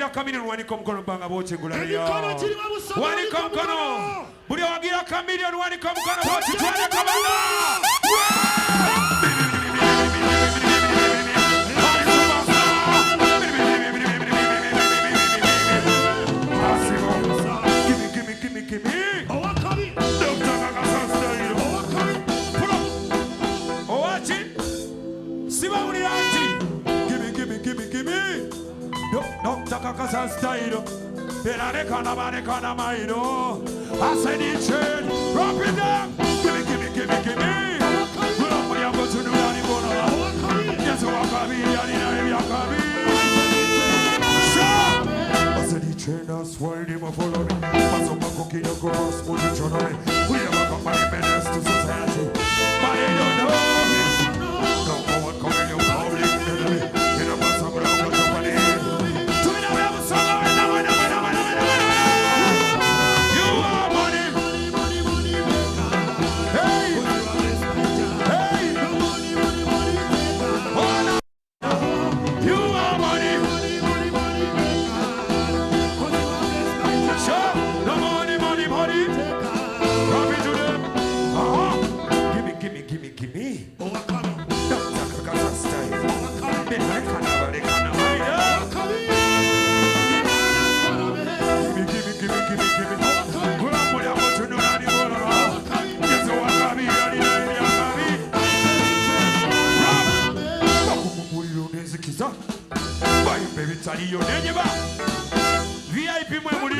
wagira kamilion wanika mkono banga boche ngularia. Wanika mkono. Buri wagira kamilion wanika mkono boche tuane kamanda. Give me. Dr. Kakasan style. Berekana mairo. I said it should. Drop it down. Give me. Pull up my ambo to do that. Yes, Wakabi, Yakabi. I said it should. I swear him a follow me. Pass up my cookie, your girls, position on it. We never come by menace to society. But they don't know me. No one coming your public enemy. You know what's up around the company. VIP memory.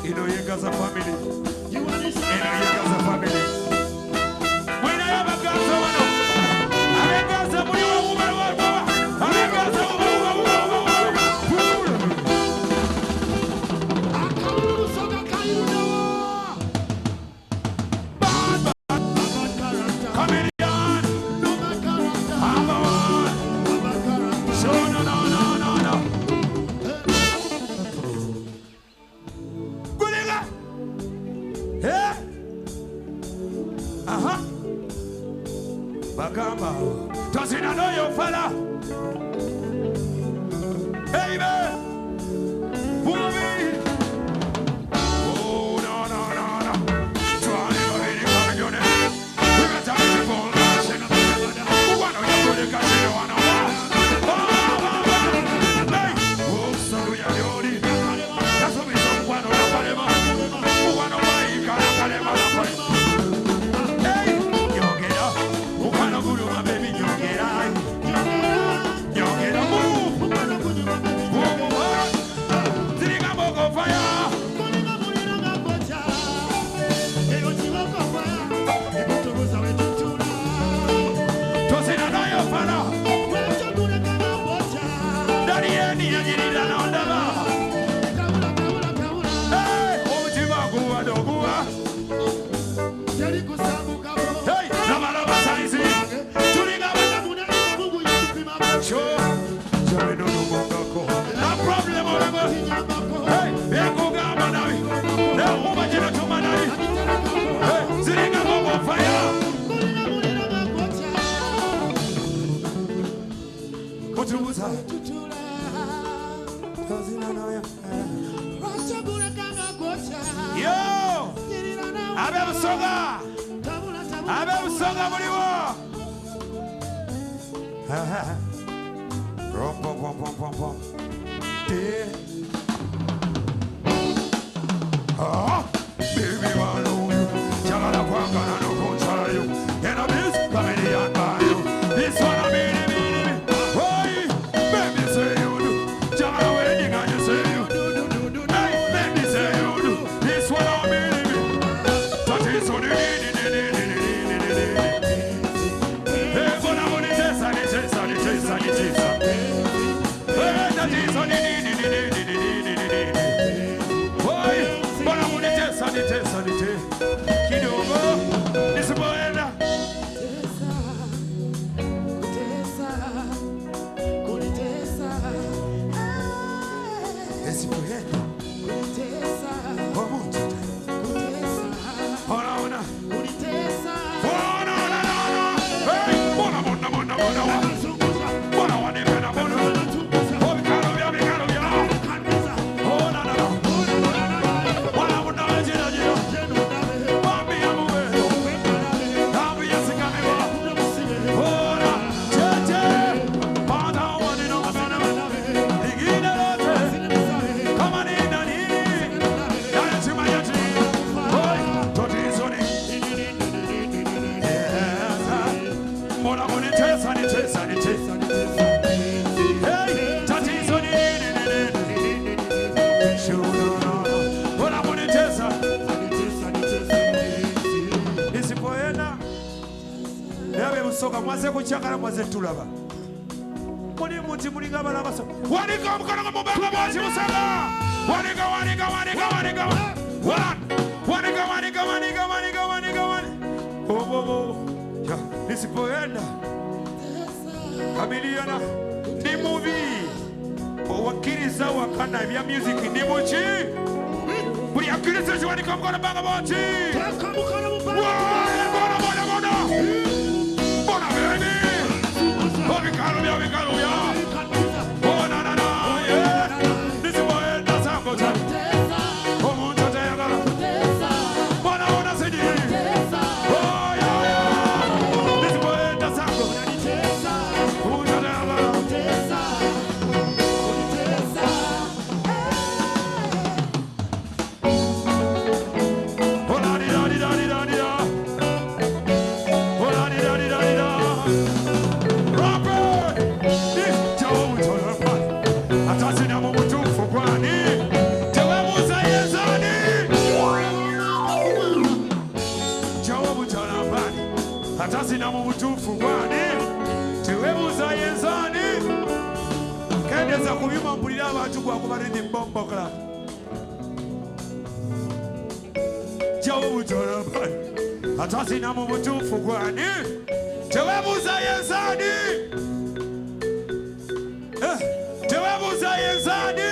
You know you guys are family. You know you guys are family. Does he not know your fella? Hey man, movie. Oh no. Try to really come your name. We got time to fall. One of you put the cash in one of us. Hey, oh so do you yori? That's what we don't want to kalema. One of my kalema. Hey, you get up. Who can go to my baby? You get up. Yo! Abe usonga muliwo! Rom. Baby, I know you. Jagala kwangana no control you. And a miss comedian by you. This one I mean. Hey, baby say you do. Jagala wedding and you say you do. Hey, baby say you do. This one I mean. That is what you need. Hey, but I'm on the chest and the chest and the chest and the chest. Hey, that is what you need. Nitesa, nitesa, nitesa, nitesa. Hey, tatizo ni nini? Bora munitesa. Nisipoenda yawe musoka mwaze kuchakala mwaze tulaba. Muni muti mulinga balabaso. Wanika mkono mubanga mwazi musanga. Wanika. Oh. Ya, nisipoenda. Kamiliana ni movie. Wakiriza wakana vya music ni mochi. Buri akiriza jwani kamkona banga mochi. Bona baby. Obikalo ya. Bona na yeah. Nisipoenda sango cha. Omuntu tayagala. Bona ona sidi. Oh yeah. Nisipoenda sango. Omuntu tayagala. Atasina mubutufu gwani tewebuza yenzani kendeza kubima mpulira abantu gwakubalindi bombo club jawo butola bani atasina mubutufu gwani tewebuza yenzani tewebuza yenzani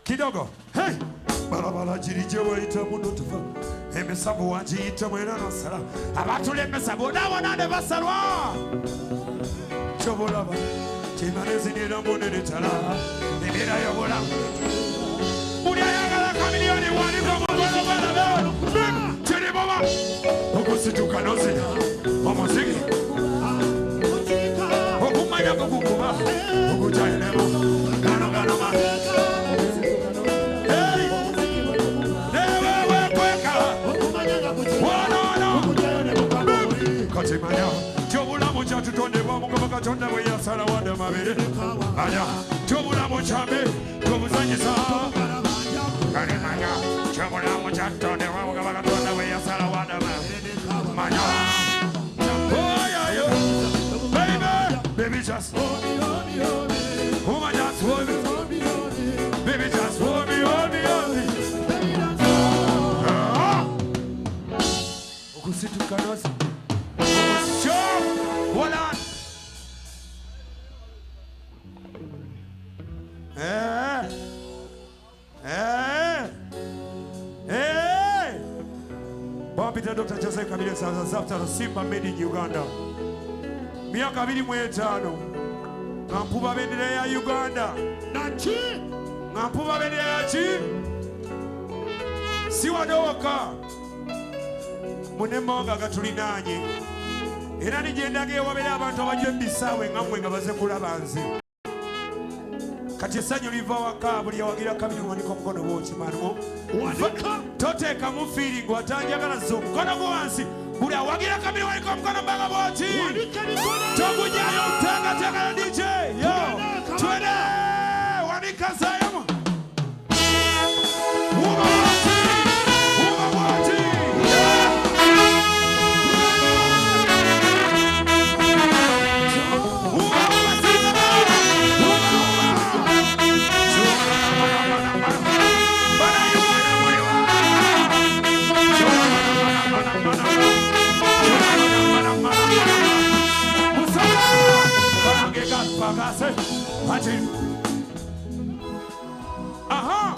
kidogo hey balabala jirije waita muno tufa emesabu wajita mwena nasala abatule emesabu nabonane basalwa chobolaba chimanezi nira munene tala nira yobola muri ayagala kamilioni waliko mwana bana chiri baba okusituka nozina omuziki okumanya kukuba okujayelema gano ma Katimanya, Jobula Mucha to Tony Bamaka Tonda, where you saw what the Mabere. Jobula Muchabe, Jobuzanisa. Karimanya, Jobula Mucha Tony Bamaka Tonda, where you saw what the Mabere. Oh, yeah, baby, just hold me. Woman, just hold me. Baby, just hold me. Okusitu Kanos. Hold on. Peter Dr. Joseph Kabila Sazafta Simba made in Uganda. Miaka 25 ngampuba bendera ya Uganda. Nachi ngampuba bendera ya chi siwadoka munemonga gatulinanye. Era nigendage wabera abantu abajje bisawe ngamwe nga baze kulaba nze. Kati sanyo liva waka buli yawagira kabiri waniko mkono wochi manimo. Toteka mu feeling watanjagala zo mkono gwansi. Buli yawagira kabiri waniko mkono mbanga wochi. Tokujayo tanga DJ. Yo. Twende wanika sayama. Aha.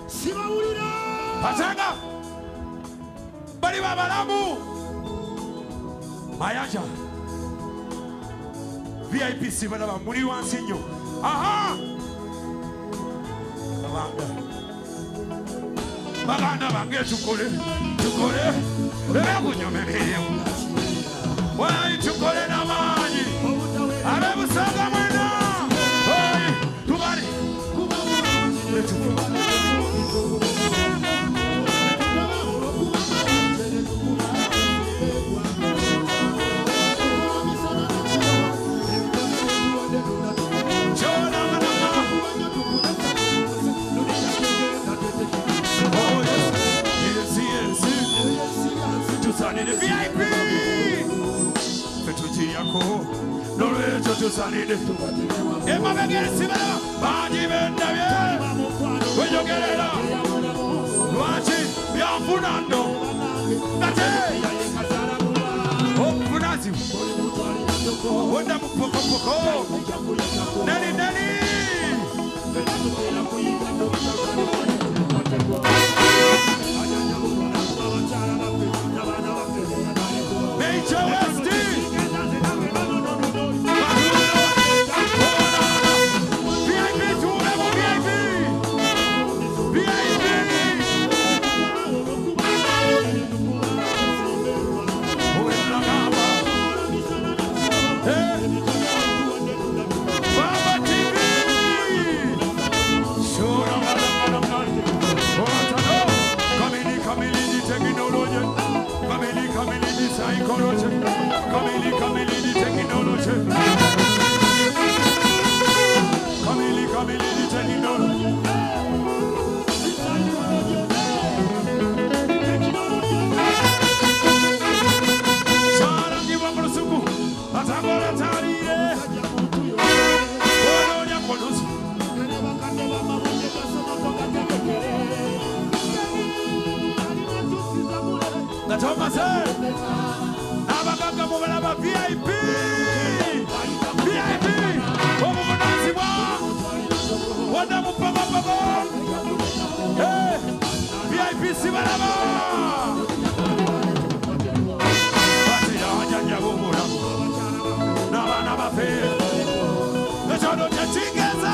Simaulira. Patanga. Bali babalamu. Mayanja. VIP sibalaba muri wansinyo. Aha. Baganda bange tukole. Bebe kunyomereye. Wai tukole na maji. Abebusaga mwena. Oi, tubali. tusalide emabegensibera bagibendabye wejogerera lwaki byafunando nate obuvunazi wonda mupokopoko nani Major West VIP obuvunaanyizibwa wonna mupapapapa VIP sibalaba batiyajajabumula n'abaana bafe ekyono kyekigeza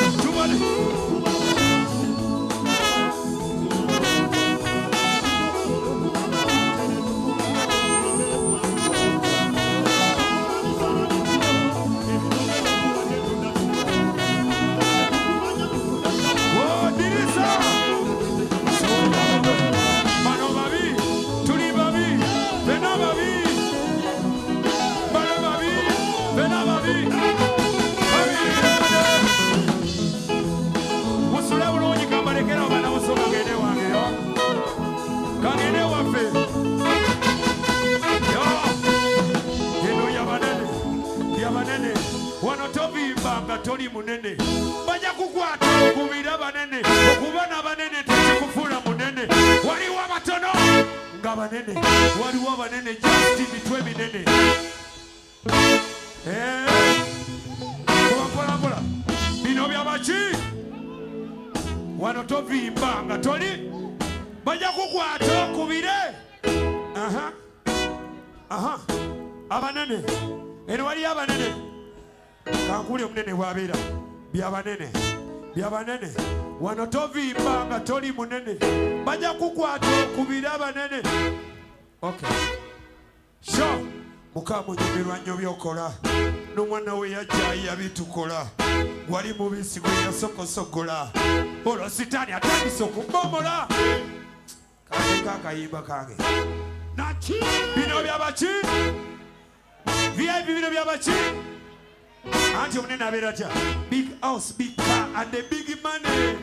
tubone toli munene bajja kukwata okubira banene okuba n'abanene tekikufuna munene waliwo abatono nga banene waliwo abanene just bitwe binene mpola bino byabaki wano tovimba nga toli bajja kukwata okubire abanene eno waliyo abanene kankuli omunene bwabeera byabanene wano tovimba nga toli munene bajja kukwata okubira abanene sho mukama onyumirwa nnyo byokola n'omwana we yajja yabitukola wali mubisi gwe yasokosogola olwo sitaani atandise okubomola kandeka akayimba kange bino byabaki VIP bino byabaki anti omunene abeera atya big house big car and the big money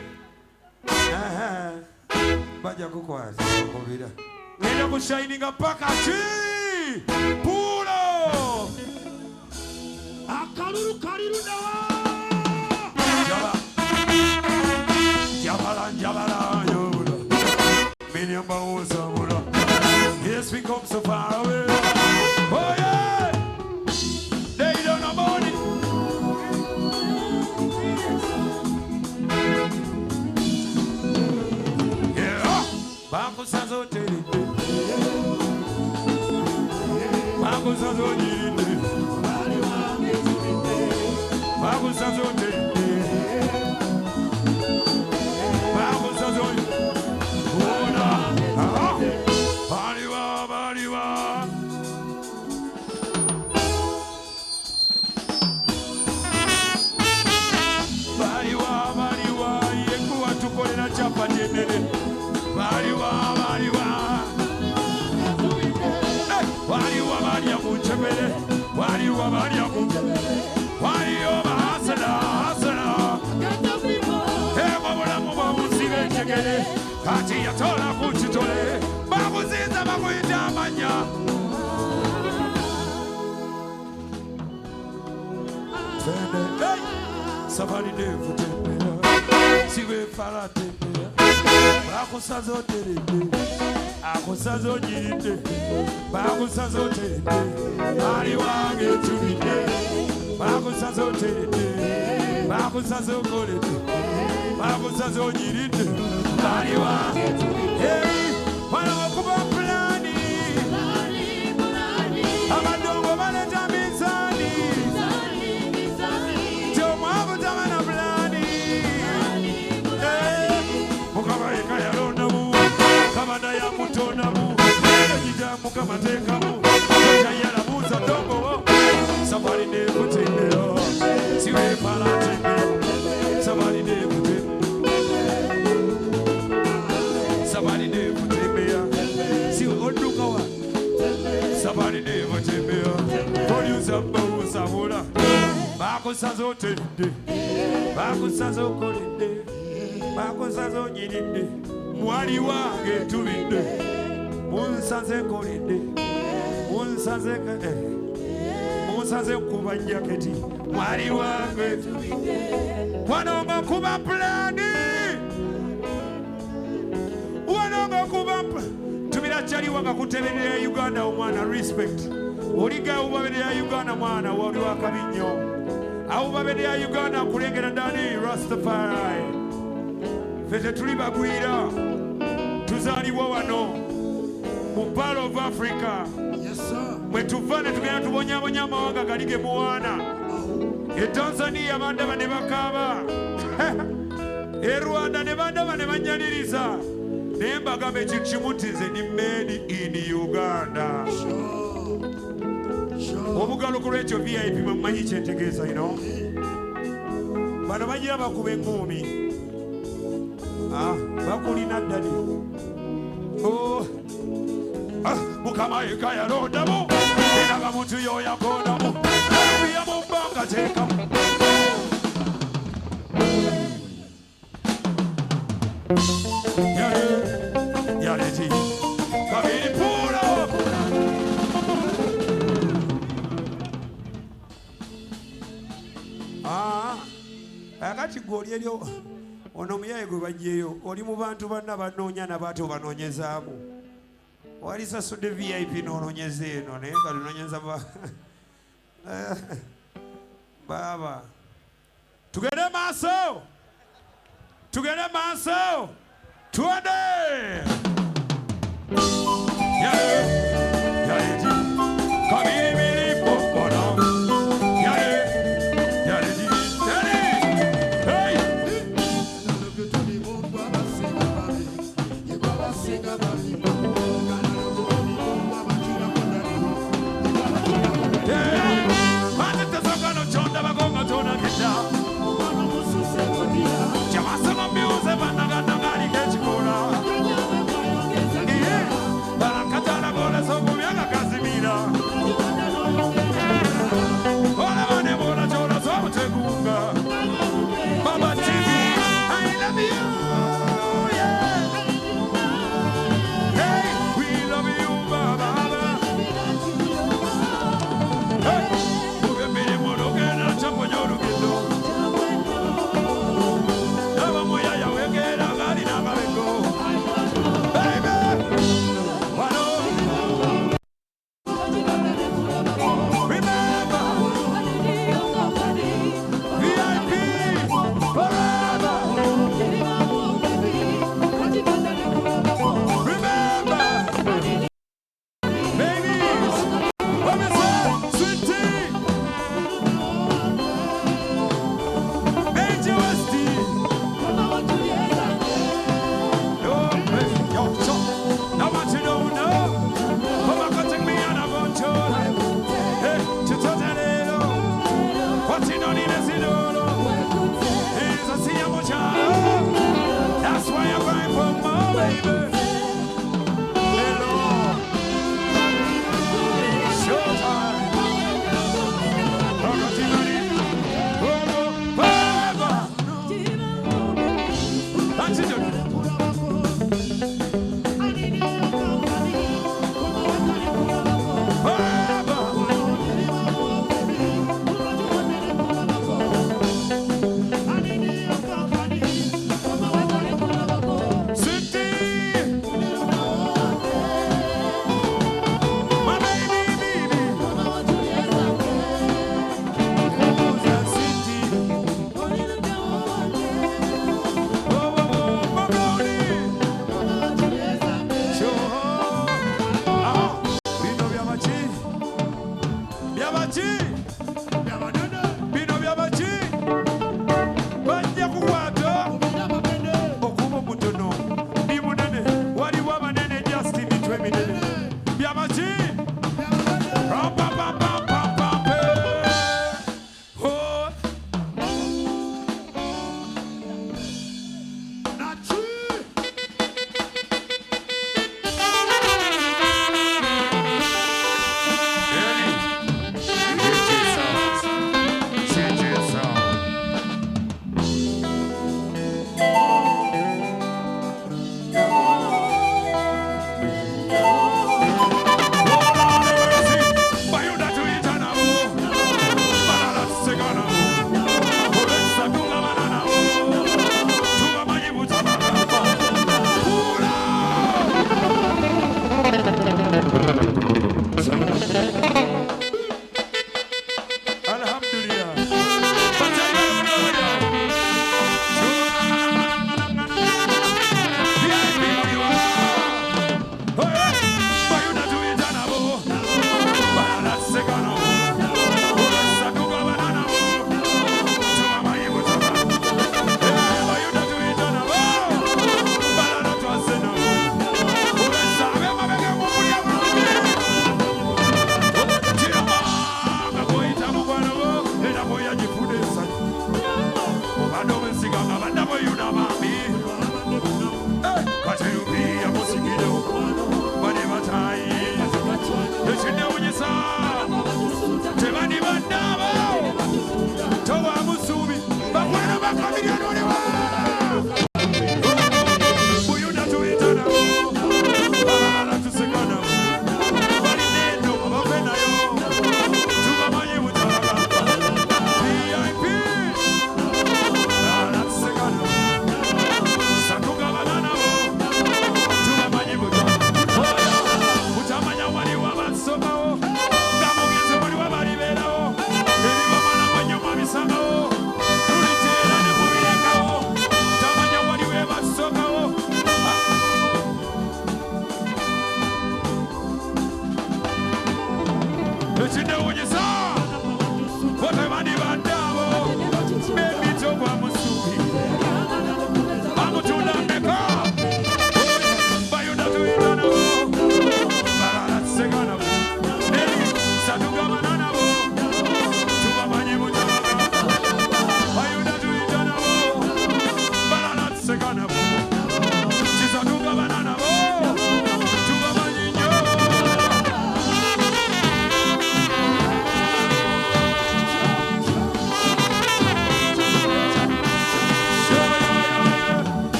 bajja kukwata okubira ngenda kushininga paka ki pulo akalulu kalirudawa jabala yobula minyamba wosabula yes we come so far away oh yeah they don't know about it yeah bakusazo tele bakusazo nyinde bakusazo tele bakusazo ona baliwa yekuwa tukolera chapati enene baliwa balya kunchebere baliwa balya kunchebere waliyo bahasala Safari Devo tembea, siwe fara tembea, bakusazo terende, akusazo nyirinde, bakusazo terende, ali wange tubinde, bakusazo terende, bakusazo kolende, bakusazo nyirinde, ali wange tubinde. Hey, wana wakuba plani, abadongo baleta mizani. Somebody never take me off. See where I take me. Somebody never take me. Somebody never take me. See what look over. Somebody never take me. Produce a boss, I would have. Bakusazo tende. Bakusazo kolende. Bakusazo nyirinde. Mwali wange tubinde. Munsaze kolende. Munsaze kolende. Munsaze kuba jaketi. Mwali wange tubinde. Wanonga kuba plani. Wanonga kuba plani. Tubira chali wanga kuteberera Uganda omwana respect. Oliga ubaberera Uganda mwana wali wakabinyo. Aubaberera Uganda kulengera dani Rastafari. Fete tuli bagwira. Tuzaliwa wano. Mu part of Africa. Yes sir. Mwe tuvane tugenda tubonyabonya amawanga galige muwana. E Tanzania bandaba ne bakaba. E Rwanda ne bandaba ne banyaniriza. Nemba gabe chikimutize ni made in Uganda. Obugalo kulecho VIP mamanyi kyentegeeza you know. Bano bagira bakube ngumi. Bakulina ddali. Oh. Mukama ekaya londamu. Inaga muntu yo yakonamu. Biya mumbanga tekamu. Yaleti. Kabiri pura. Akati goli elyo ono muyaye gwe bajjeyo oli mu bantu banna banoonya nabato banoonyezaamu wali sasudde VIP n'onoonyeza eno naye nga lunoonyeza baba tugende maaso tuende yaleti kabiri pokono Barakatana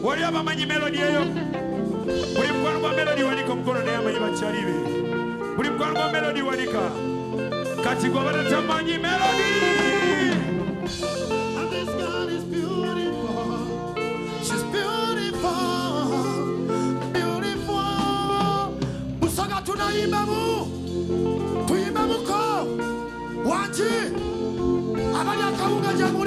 wali abamanyi melodi eyo buli mukwano gwa melodi wanika omukono naye amanyi bakyali be buli mukwano gwa melodi wanika kati gwe abadde tamanyi melodi. And this girl is beautiful. She's beautiful. Beautiful. Busaga tunayimbamu. Tuyimbamuko. Wanji. Abali akawunga jamuri.